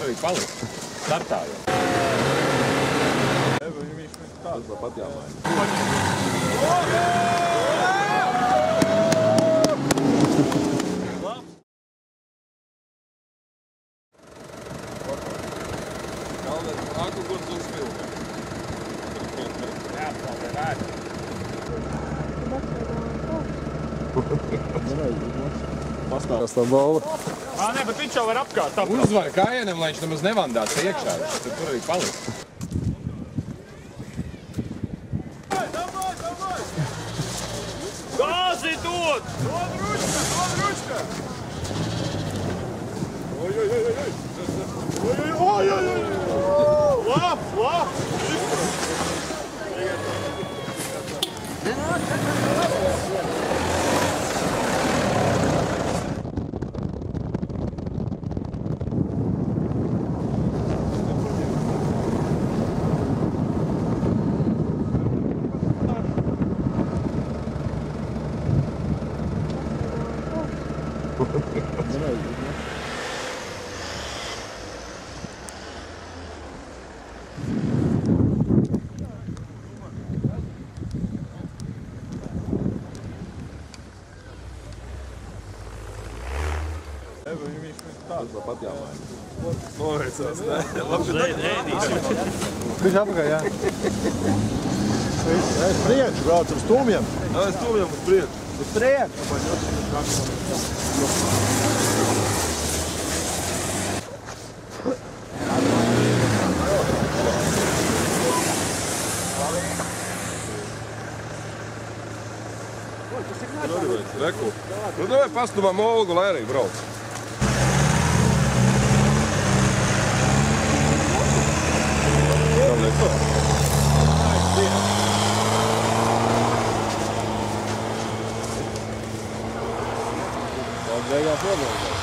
arī palikt. Startā jau. Viņš tāds tāpat jāmaina. Aku gurts uz filmu. Jāapkalpē vērts. Pastāvs tā balva. Nē, bet viņš jau var apkārt. Uzvar kājienam, lai viņš nemaz nevandās iekšā. Viņš tur arī palikt. Gāzi dod! Dod ručka! Oi! Lap! Viņš tāds tāpat jāmaina. Noveicās, ne? Ēdīsim. Viņš apakaļ, jā. Es priekšu braucu uz stūmiem. Jā, es stūmiem uz priekšu. Uz priekšu. Reku. Nu, davai pastumām Olgu, lai arī brauc. Beigās nogalvās.